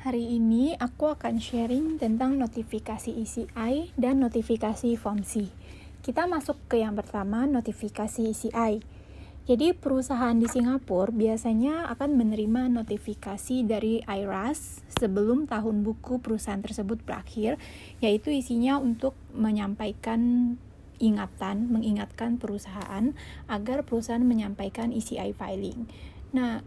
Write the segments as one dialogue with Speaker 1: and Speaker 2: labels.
Speaker 1: Hari ini aku akan sharing tentang notifikasi ECI dan notifikasi FOMC. Kita masuk ke yang pertama, notifikasi ECI. Jadi perusahaan di Singapura biasanya akan menerima notifikasi dari IRAS sebelum tahun buku perusahaan tersebut berakhir, yaitu isinya untuk mengingatkan perusahaan agar perusahaan menyampaikan ECI filing. Nah,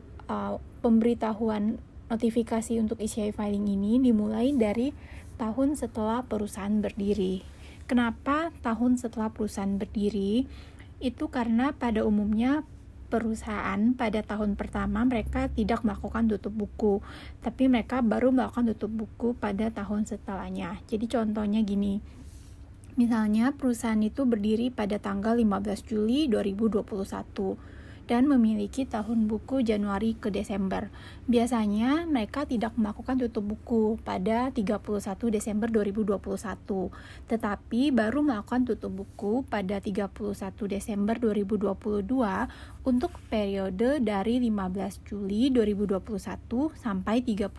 Speaker 1: pemberitahuan notifikasi untuk ECI filing ini dimulai dari tahun setelah perusahaan berdiri. Kenapa tahun setelah perusahaan berdiri? Itu karena pada umumnya perusahaan pada tahun pertama mereka tidak melakukan tutup buku, tapi mereka baru melakukan tutup buku pada tahun setelahnya. Jadi contohnya gini, misalnya perusahaan itu berdiri pada tanggal 15 Juli 2021 dan memiliki tahun buku Januari ke Desember. Biasanya mereka tidak melakukan tutup buku pada 31 Desember 2021, tetapi baru melakukan tutup buku pada 31 Desember 2022 untuk periode dari 15 Juli 2021 sampai 31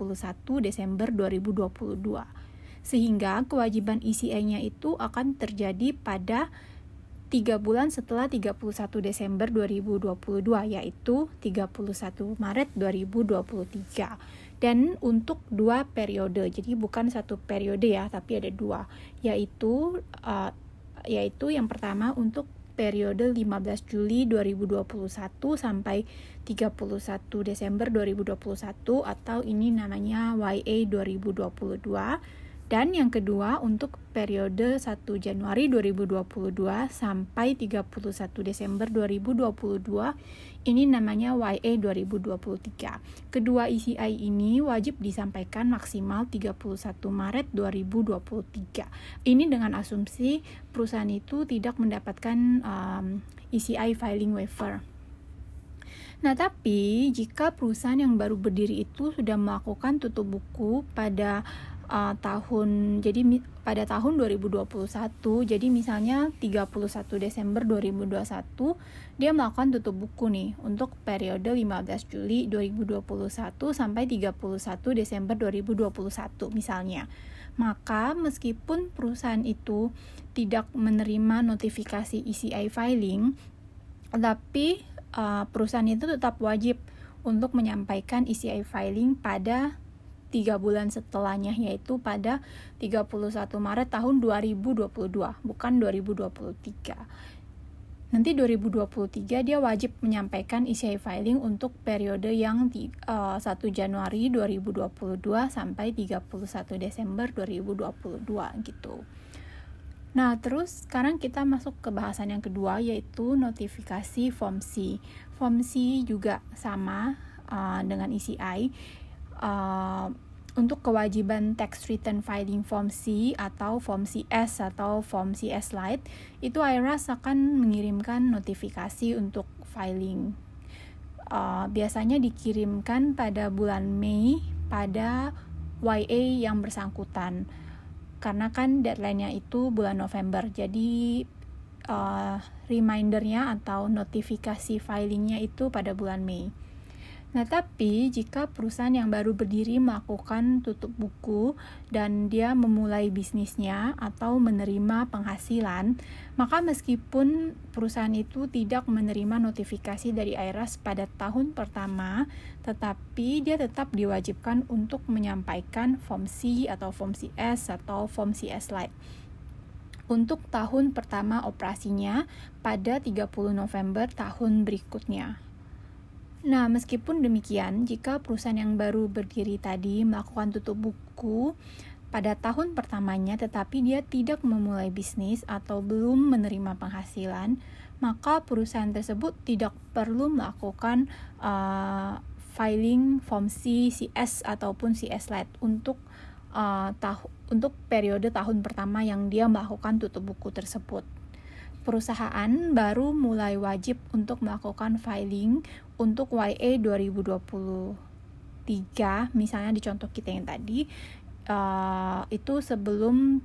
Speaker 1: Desember 2022. Sehingga kewajiban ECI-nya itu akan terjadi pada 3 bulan setelah 31 Desember 2022, yaitu 31 Maret 2023. Dan untuk 2 periode, jadi bukan 1 periode ya, tapi ada 2, yaitu yang pertama untuk periode 15 Juli 2021 sampai 31 Desember 2021, atau ini namanya YA 2022. Dan yang kedua untuk periode 1 Januari 2022 sampai 31 Desember 2022, ini namanya YA 2023. Kedua ECI ini wajib disampaikan maksimal 31 Maret 2023. Ini dengan asumsi perusahaan itu tidak mendapatkan ECI filing waiver. Nah, tapi jika perusahaan yang baru berdiri itu sudah melakukan tutup buku pada pada tahun 2021, jadi misalnya 31 Desember 2021 dia melakukan tutup buku nih untuk periode 15 Juli 2021 sampai 31 Desember 2021 misalnya. Maka meskipun perusahaan itu tidak menerima notifikasi ECI filing, tapi perusahaan itu tetap wajib untuk menyampaikan ECI filing pada 3 bulan setelahnya, yaitu pada 31 Maret tahun 2022, bukan 2023. Nanti 2023 dia wajib menyampaikan ECI filing untuk periode yang 1 Januari 2022 sampai 31 Desember 2022 gitu. Nah, terus sekarang kita masuk ke bahasan yang kedua, yaitu notifikasi FOMC. FOMC juga sama dengan ECI. Untuk kewajiban tax return filing Form C atau Form CS atau Form CS Lite, itu IRAS akan mengirimkan notifikasi untuk filing. Biasanya dikirimkan pada bulan Mei pada YA yang bersangkutan, karena kan deadline-nya itu bulan November. Jadi reminder-nya atau notifikasi filing-nya itu pada bulan Mei. Nah, tapi jika perusahaan yang baru berdiri melakukan tutup buku dan dia memulai bisnisnya atau menerima penghasilan, maka meskipun perusahaan itu tidak menerima notifikasi dari IRAS pada tahun pertama, tetapi dia tetap diwajibkan untuk menyampaikan Form C atau Form CS atau Form CS Lite untuk tahun pertama operasinya pada 30 November tahun berikutnya. Nah, meskipun demikian, jika perusahaan yang baru berdiri tadi melakukan tutup buku pada tahun pertamanya tetapi dia tidak memulai bisnis atau belum menerima penghasilan, maka perusahaan tersebut tidak perlu melakukan filing Form C, CS ataupun CS Lite untuk periode tahun pertama yang dia melakukan tutup buku tersebut. Perusahaan baru mulai wajib untuk melakukan filing untuk YA 2023, misalnya di contoh kita yang tadi, itu sebelum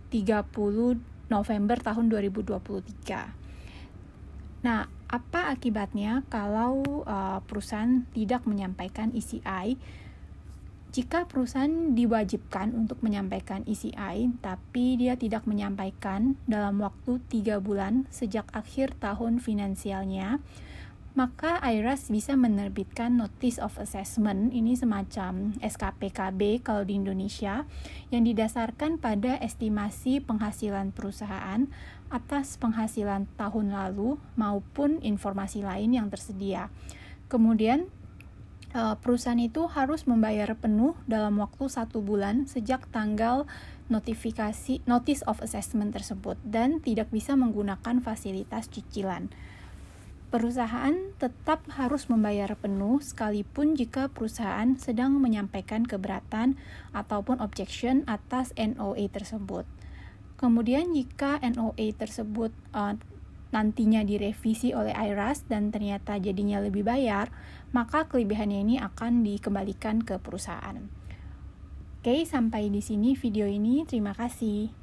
Speaker 1: 30 November tahun 2023. Nah, apa akibatnya kalau perusahaan tidak menyampaikan ECI? Jika perusahaan diwajibkan untuk menyampaikan ECI, tapi dia tidak menyampaikan dalam waktu 3 bulan sejak akhir tahun finansialnya, maka IRAS bisa menerbitkan Notice of Assessment, ini semacam SKPKB kalau di Indonesia, yang didasarkan pada estimasi penghasilan perusahaan atas penghasilan tahun lalu maupun informasi lain yang tersedia. Kemudian, perusahaan itu harus membayar penuh dalam waktu 1 bulan sejak tanggal Notice of Assessment tersebut dan tidak bisa menggunakan fasilitas cicilan. Perusahaan tetap harus membayar penuh sekalipun jika perusahaan sedang menyampaikan keberatan ataupun objection atas NOA tersebut. Kemudian jika NOA tersebut nantinya direvisi oleh IRAS dan ternyata jadinya lebih bayar, maka kelebihannya ini akan dikembalikan ke perusahaan. Oke, sampai di sini video ini. Terima kasih.